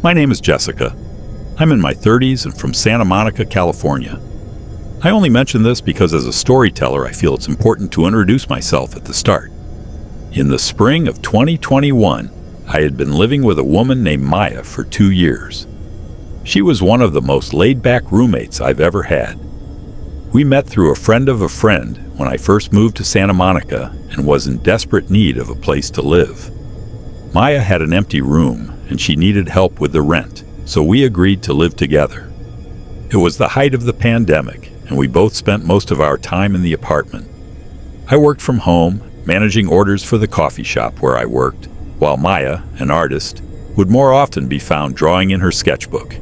My name is Jessica. I'm in my 30s and from Santa Monica, California. I only mention this because as a storyteller, I feel it's important to introduce myself at the start. In the spring of 2021, I had been living with a woman named Maya for 2 years. She was one of the most laid-back roommates I've ever had. We met through a friend of a friend when I first moved to Santa Monica and was in desperate need of a place to live. Maya had an empty room and she needed help with the rent, so we agreed to live together. It was the height of the pandemic, and we both spent most of our time in the apartment. I worked from home, managing orders for the coffee shop where I worked, while Maya, an artist, would more often be found drawing in her sketchbook.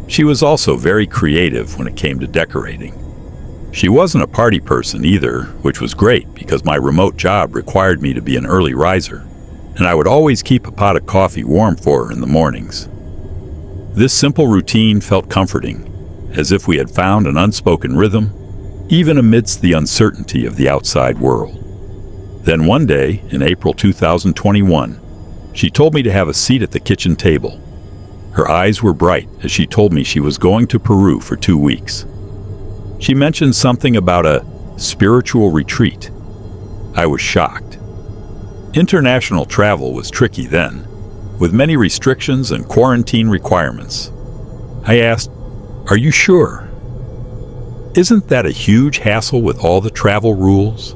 She was also very creative when it came to decorating. She wasn't a party person either, which was great because my remote job required me to be an early riser, and I would always keep a pot of coffee warm for her in the mornings. This simple routine felt comforting, as if we had found an unspoken rhythm, even amidst the uncertainty of the outside world. Then one day, in April 2021, she told me to have a seat at the kitchen table. Her eyes were bright as she told me she was going to Peru for 2 weeks. She mentioned something about a spiritual retreat. I was shocked. International travel was tricky then, with many restrictions and quarantine requirements. I asked, "Are you sure? Isn't that a huge hassle with all the travel rules?"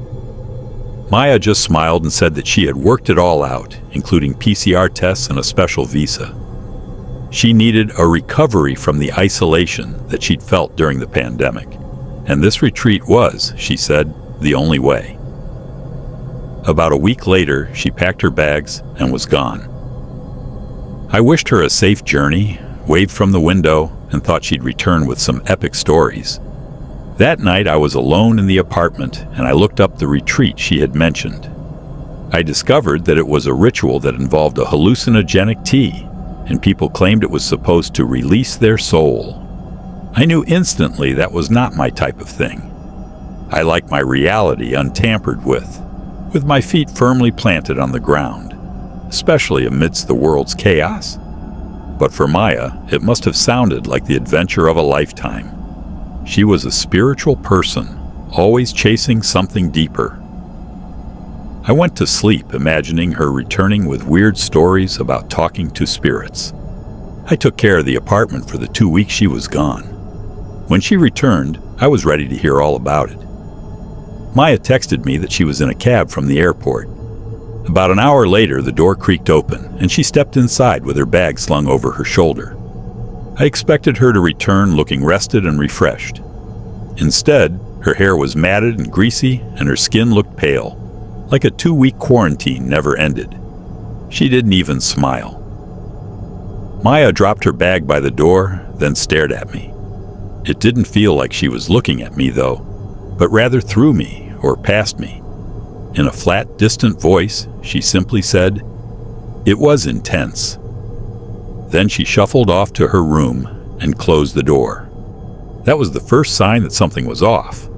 Maya just smiled and said that she had worked it all out, including PCR tests and a special visa. She needed a recovery from the isolation that she'd felt during the pandemic, and this retreat was, she said, the only way. About a week later, she packed her bags and was gone. I wished her a safe journey, waved from the window, and thought she'd return with some epic stories. That night I was alone in the apartment and I looked up the retreat she had mentioned. I discovered that it was a ritual that involved a hallucinogenic tea, and people claimed it was supposed to release their soul. I knew instantly that was not my type of thing. I like my reality untampered with my feet firmly planted on the ground, especially amidst the world's chaos. But for Maya, it must have sounded like the adventure of a lifetime. She was a spiritual person, always chasing something deeper. I went to sleep imagining her returning with weird stories about talking to spirits. I took care of the apartment for the 2 weeks she was gone. When she returned, I was ready to hear all about it. Maya texted me that she was in a cab from the airport. About an hour later, the door creaked open, and she stepped inside with her bag slung over her shoulder. I expected her to return looking rested and refreshed. Instead, her hair was matted and greasy, and her skin looked pale, like a 2-week quarantine never ended. She didn't even smile. Maya dropped her bag by the door, then stared at me. It didn't feel like she was looking at me, though, but rather through me or past me. In a flat, distant voice, she simply said, "It was intense." Then she shuffled off to her room and closed the door. That was the first sign that something was off.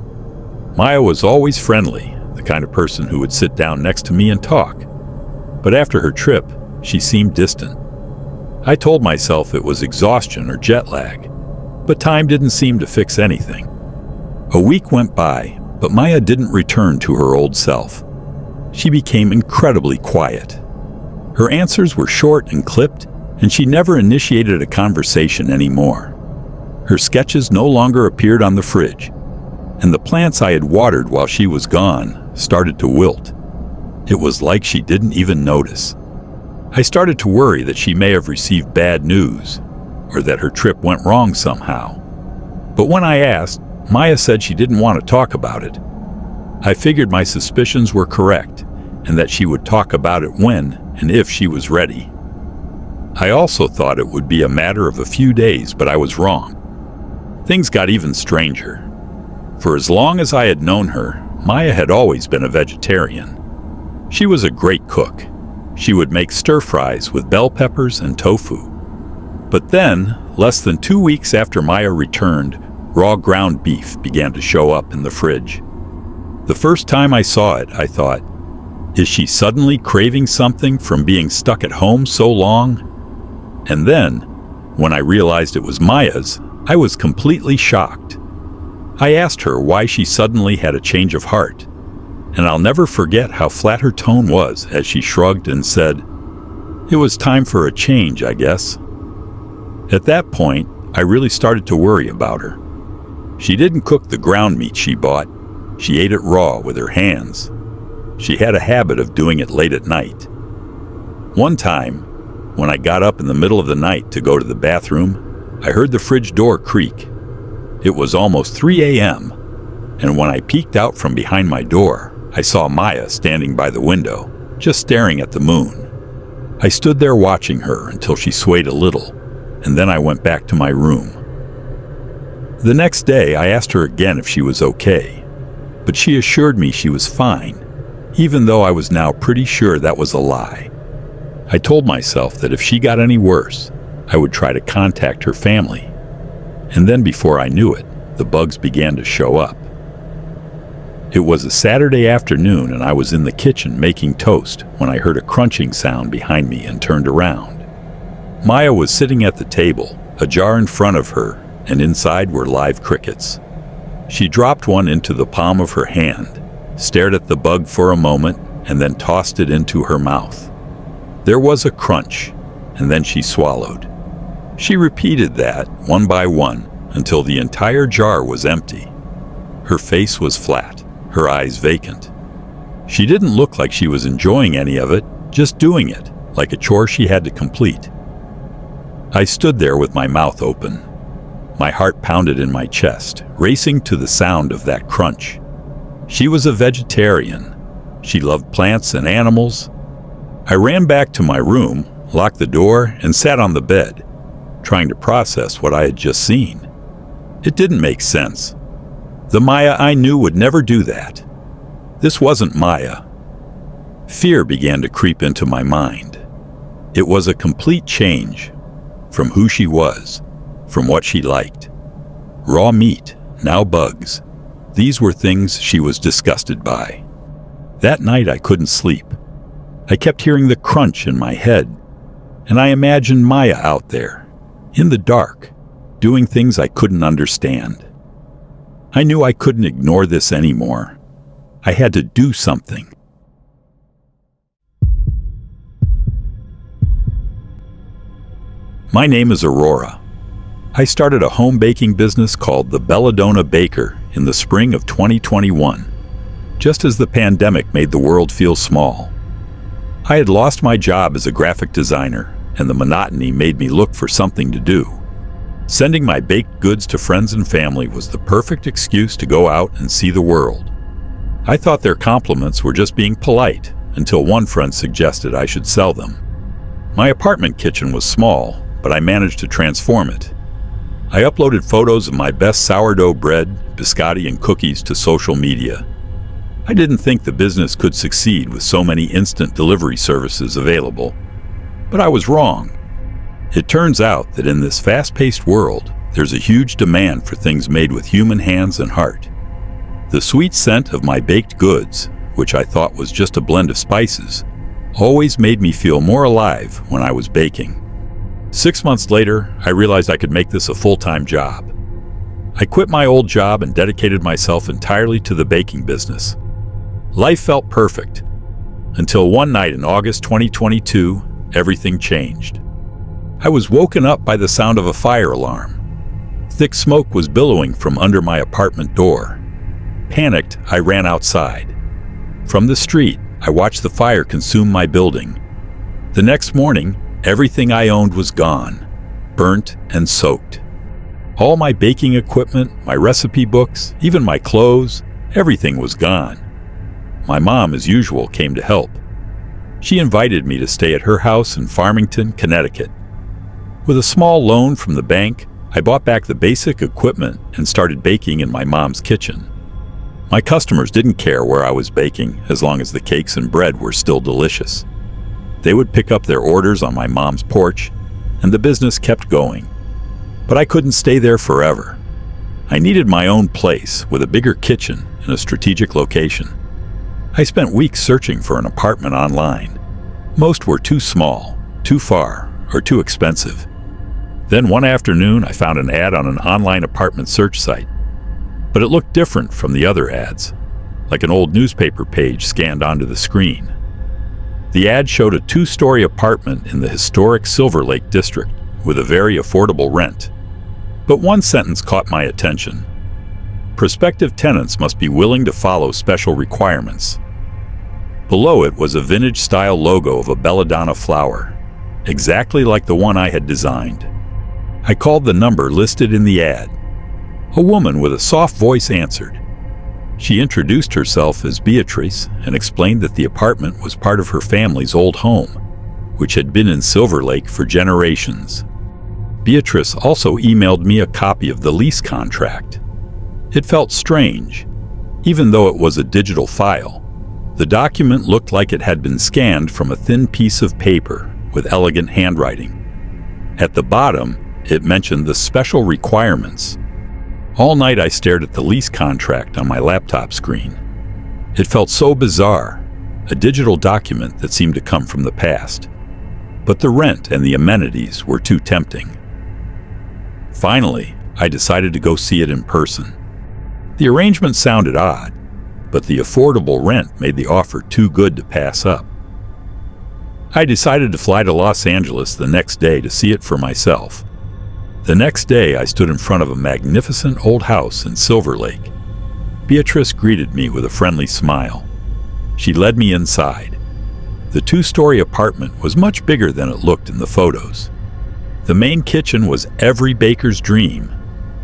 Maya was always friendly, the kind of person who would sit down next to me and talk. But after her trip, she seemed distant. I told myself it was exhaustion or jet lag, but time didn't seem to fix anything. A week went by, but Maya didn't return to her old self. She became incredibly quiet. Her answers were short and clipped, and she never initiated a conversation anymore. Her sketches no longer appeared on the fridge, and the plants I had watered while she was gone started to wilt. It was like she didn't even notice. I started to worry that she may have received bad news, or that her trip went wrong somehow. But when I asked, Maya said she didn't want to talk about it. I figured my suspicions were correct, and that she would talk about it when and if she was ready. I also thought it would be a matter of a few days, but I was wrong. Things got even stranger. For as long as I had known her, Maya had always been a vegetarian. She was a great cook. She would make stir-fries with bell peppers and tofu. But then, less than 2 weeks after Maya returned, raw ground beef began to show up in the fridge. The first time I saw it, I thought, is she suddenly craving something from being stuck at home so long? And then, when I realized it was Maya's, I was completely shocked. I asked her why she suddenly had a change of heart, and I'll never forget how flat her tone was as she shrugged and said, "It was time for a change, I guess." At that point, I really started to worry about her. She didn't cook the ground meat she bought. She ate it raw with her hands. She had a habit of doing it late at night. One time, when I got up in the middle of the night to go to the bathroom, I heard the fridge door creak. It was almost 3 a.m., and when I peeked out from behind my door, I saw Maya standing by the window, just staring at the moon. I stood there watching her until she swayed a little, and then I went back to my room. The next day, I asked her again if she was okay, but she assured me she was fine, even though I was now pretty sure that was a lie. I told myself that if she got any worse, I would try to contact her family. And then before I knew it, the bugs began to show up. It was a Saturday afternoon and I was in the kitchen making toast when I heard a crunching sound behind me and turned around. Maya was sitting at the table, a jar in front of her, and inside were live crickets. She dropped one into the palm of her hand, stared at the bug for a moment, and then tossed it into her mouth. There was a crunch, and then she swallowed. She repeated that, one by one, until the entire jar was empty. Her face was flat, her eyes vacant. She didn't look like she was enjoying any of it, just doing it, like a chore she had to complete. I stood there with my mouth open. My heart pounded in my chest, racing to the sound of that crunch. She was a vegetarian. She loved plants and animals. I ran back to my room, locked the door, and sat on the bed, trying to process what I had just seen. It didn't make sense. The Maya I knew would never do that. This wasn't Maya. Fear began to creep into my mind. It was a complete change from who she was, from what she liked. Raw meat, now bugs. These were things she was disgusted by. That night I couldn't sleep. I kept hearing the crunch in my head, and I imagined Maya out there, in the dark, doing things I couldn't understand. I knew I couldn't ignore this anymore. I had to do something. My name is Aurora. I started a home baking business called the Belladonna Baker in the spring of 2021, just as the pandemic made the world feel small. I had lost my job as a graphic designer, and the monotony made me look for something to do. Sending my baked goods to friends and family was the perfect excuse to go out and see the world. I thought their compliments were just being polite, until one friend suggested I should sell them. My apartment kitchen was small, but I managed to transform it. I uploaded photos of my best sourdough bread, biscotti, and cookies to social media. I didn't think the business could succeed with so many instant delivery services available, but I was wrong. It turns out that in this fast-paced world, there's a huge demand for things made with human hands and heart. The sweet scent of my baked goods, which I thought was just a blend of spices, always made me feel more alive when I was baking. 6 months later, I realized I could make this a full-time job. I quit my old job and dedicated myself entirely to the baking business. Life felt perfect, until one night in August 2022, everything changed. I was woken up by the sound of a fire alarm. Thick smoke was billowing from under my apartment door. Panicked, I ran outside. From the street, I watched the fire consume my building. The next morning, everything I owned was gone, burnt and soaked. All my baking equipment, my recipe books, even my clothes, everything was gone. My mom, as usual, came to help. She invited me to stay at her house in Farmington, Connecticut. With a small loan from the bank, I bought back the basic equipment and started baking in my mom's kitchen. My customers didn't care where I was baking as long as the cakes and bread were still delicious. They would pick up their orders on my mom's porch, and the business kept going. But I couldn't stay there forever. I needed my own place with a bigger kitchen in a strategic location. I spent weeks searching for an apartment online. Most were too small, too far, or too expensive. Then one afternoon, I found an ad on an online apartment search site. But it looked different from the other ads, like an old newspaper page scanned onto the screen. The ad showed a 2-story apartment in the historic Silver Lake district with a very affordable rent. But one sentence caught my attention. Prospective tenants must be willing to follow special requirements. Below it was a vintage-style logo of a belladonna flower, exactly like the one I had designed. I called the number listed in the ad. A woman with a soft voice answered. She introduced herself as Beatrice and explained that the apartment was part of her family's old home, which had been in Silver Lake for generations. Beatrice also emailed me a copy of the lease contract. It felt strange. Even though it was a digital file, the document looked like it had been scanned from a thin piece of paper with elegant handwriting. At the bottom, it mentioned the special requirements. All night I stared at the lease contract on my laptop screen. It felt so bizarre, a digital document that seemed to come from the past. But the rent and the amenities were too tempting. Finally, I decided to go see it in person. The arrangement sounded odd, but the affordable rent made the offer too good to pass up. I decided to fly to Los Angeles the next day to see it for myself. The next day, I stood in front of a magnificent old house in Silver Lake. Beatrice greeted me with a friendly smile. She led me inside. The 2-story apartment was much bigger than it looked in the photos. The main kitchen was every baker's dream.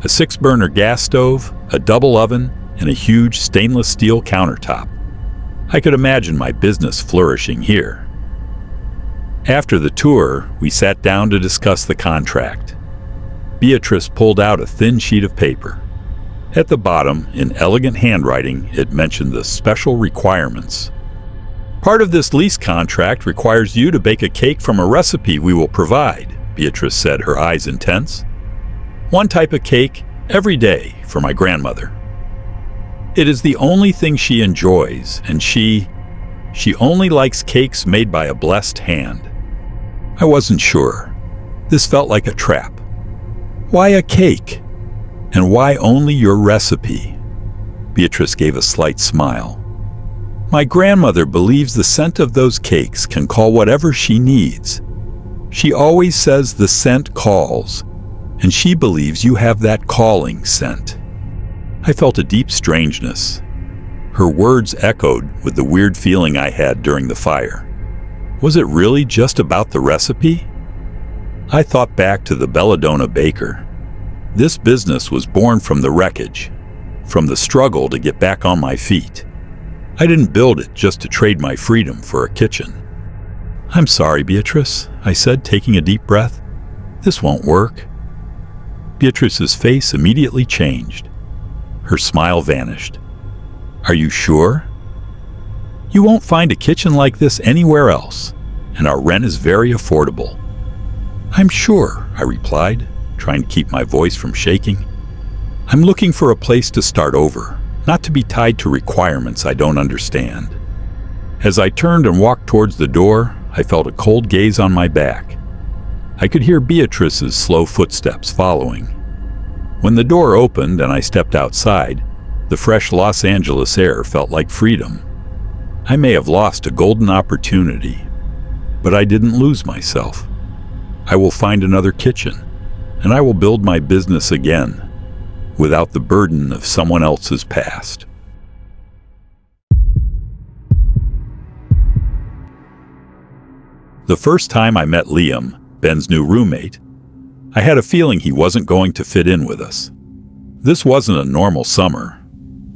A 6-burner gas stove, a double oven, and a huge stainless steel countertop. I could imagine my business flourishing here. After the tour, we sat down to discuss the contract. Beatrice pulled out a thin sheet of paper. At the bottom, in elegant handwriting, it mentioned the special requirements. Part of this lease contract requires you to bake a cake from a recipe we will provide, Beatrice said, her eyes intense. One type of cake every day for my grandmother. It is the only thing she enjoys, and she only likes cakes made by a blessed hand. I wasn't sure. This felt like a trap. Why a cake? And why only your recipe? Beatrice gave a slight smile. My grandmother believes the scent of those cakes can call whatever she needs. She always says the scent calls, and she believes you have that calling scent. I felt a deep strangeness. Her words echoed with the weird feeling I had during the fire. Was it really just about the recipe? I thought back to the belladonna baker. This business was born from the wreckage, from the struggle to get back on my feet. I didn't build it just to trade my freedom for a kitchen. I'm sorry, Beatrice, I said, taking a deep breath. This won't work. Beatrice's face immediately changed. Her smile vanished. Are you sure? You won't find a kitchen like this anywhere else, and our rent is very affordable. I'm sure, I replied, trying to keep my voice from shaking. I'm looking for a place to start over, not to be tied to requirements I don't understand. As I turned and walked towards the door, I felt a cold gaze on my back. I could hear Beatrice's slow footsteps following. When the door opened and I stepped outside, the fresh Los Angeles air felt like freedom. I may have lost a golden opportunity, but I didn't lose myself. I will find another kitchen, and I will build my business again, without the burden of someone else's past. The first time I met Liam, Ben's new roommate, I had a feeling he wasn't going to fit in with us. This wasn't a normal summer.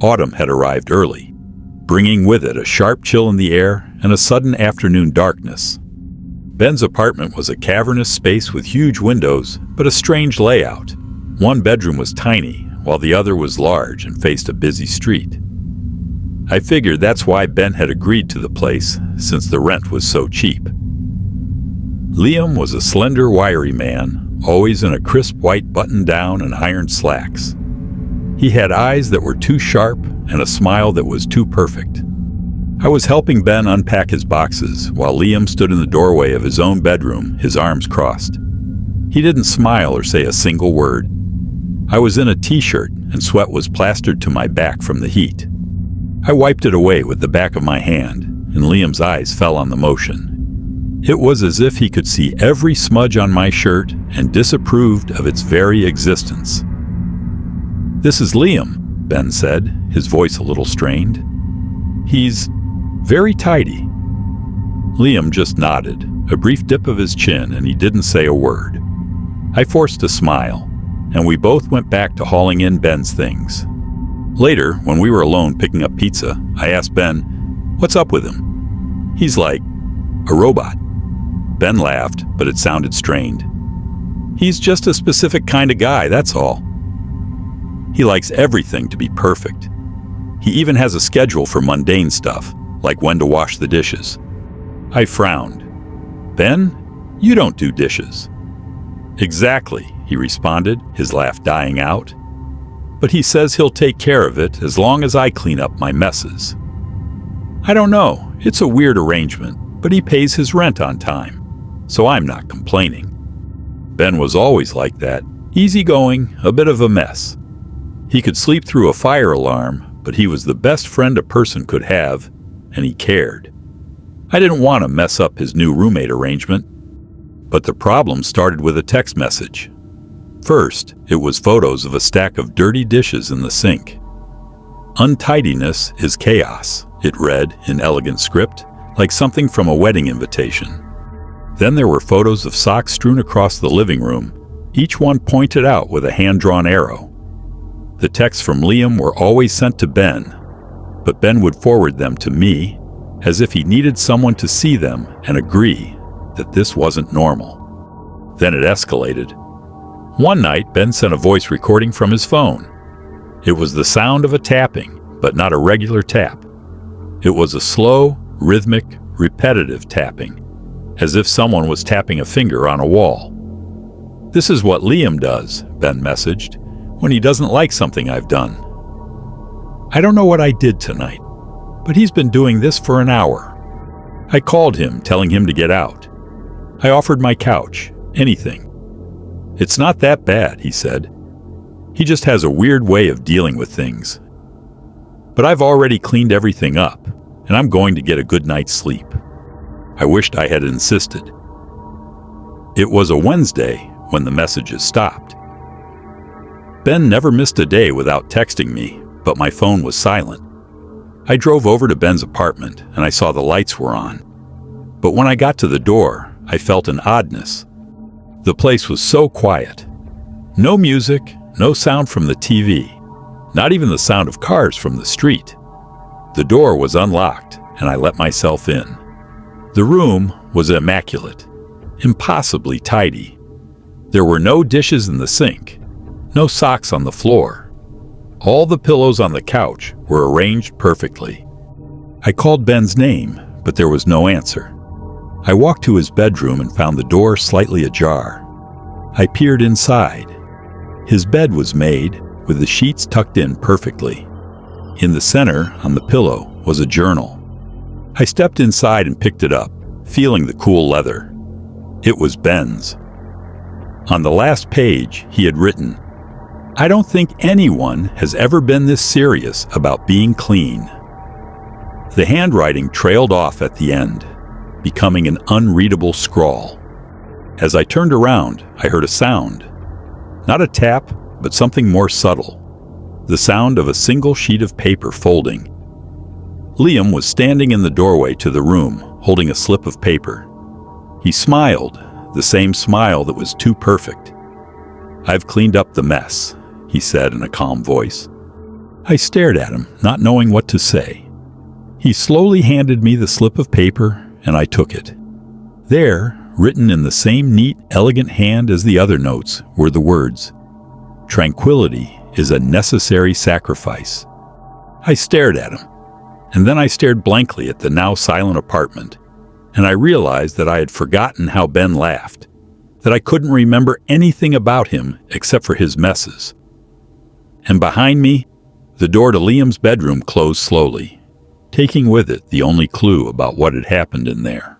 Autumn had arrived early, bringing with it a sharp chill in the air and a sudden afternoon darkness. Ben's apartment was a cavernous space with huge windows, but a strange layout. One bedroom was tiny, while the other was large and faced a busy street. I figured that's why Ben had agreed to the place, since the rent was so cheap. Liam was a slender, wiry man, always in a crisp white button-down and ironed slacks. He had eyes that were too sharp and a smile that was too perfect. I was helping Ben unpack his boxes while Liam stood in the doorway of his own bedroom, his arms crossed. He didn't smile or say a single word. I was in a t-shirt and sweat was plastered to my back from the heat. I wiped it away with the back of my hand, and Liam's eyes fell on the motion. It was as if he could see every smudge on my shirt and disapproved of its very existence. "This is Liam," Ben said, his voice a little strained. "He's very tidy." Liam just nodded, a brief dip of his chin, and he didn't say a word. I forced a smile, and we both went back to hauling in Ben's things. Later, when we were alone picking up pizza, I asked Ben, "What's up with him?" "He's like a robot." Ben laughed, but it sounded strained. "He's just a specific kind of guy, that's all. He likes everything to be perfect. He even has a schedule for mundane stuff, like when to wash the dishes." I frowned. "Ben, you don't do dishes." "Exactly," he responded, his laugh dying out. "But he says he'll take care of it as long as I clean up my messes." "I don't know, it's a weird arrangement, but he pays his rent on time, so I'm not complaining." Ben was always like that, easygoing, a bit of a mess. He could sleep through a fire alarm, but he was the best friend a person could have, and he cared. I didn't want to mess up his new roommate arrangement, but the problem started with a text message. First, it was photos of a stack of dirty dishes in the sink. "Untidiness is chaos," it read in elegant script, like something from a wedding invitation. Then there were photos of socks strewn across the living room, each one pointed out with a hand-drawn arrow. The texts from Liam were always sent to Ben, but Ben would forward them to me, as if he needed someone to see them and agree that this wasn't normal. Then it escalated. One night, Ben sent a voice recording from his phone. It was the sound of a tapping, but not a regular tap. It was a slow, rhythmic, repetitive tapping, as if someone was tapping a finger on a wall. "This is what Liam does," Ben messaged, "when he doesn't like something I've done. I don't know what I did tonight, but he's been doing this for an hour." I called him, telling him to get out. I offered my couch, anything. "It's not that bad," he said. "He just has a weird way of dealing with things. But I've already cleaned everything up, and I'm going to get a good night's sleep." I wished I had insisted. It was a Wednesday when the messages stopped. Ben never missed a day without texting me, but my phone was silent. I drove over to Ben's apartment, and I saw the lights were on. But when I got to the door, I felt an oddness. The place was so quiet. No music, no sound from the TV, not even the sound of cars from the street. The door was unlocked, and I let myself in. The room was immaculate, impossibly tidy. There were no dishes in the sink, no socks on the floor. All the pillows on the couch were arranged perfectly. I called Ben's name, but there was no answer. I walked to his bedroom and found the door slightly ajar. I peered inside. His bed was made, with the sheets tucked in perfectly. In the center, on the pillow, was a journal. I stepped inside and picked it up, feeling the cool leather. It was Ben's. On the last page, he had written, "I don't think anyone has ever been this serious about being clean." The handwriting trailed off at the end, becoming an unreadable scrawl. As I turned around, I heard a sound. Not a tap, but something more subtle. The sound of a single sheet of paper folding. Liam was standing in the doorway to the room, holding a slip of paper. He smiled, the same smile that was too perfect. "I've cleaned up the mess," he said in a calm voice. I stared at him, not knowing what to say. He slowly handed me the slip of paper, and I took it. There, written in the same neat, elegant hand as the other notes, were the words, "Tranquility is a necessary sacrifice." I stared at him, and then I stared blankly at the now silent apartment, and I realized that I had forgotten how Ben laughed, that I couldn't remember anything about him except for his messes. And behind me, the door to Liam's bedroom closed slowly. taking with it the only clue about what had happened in there.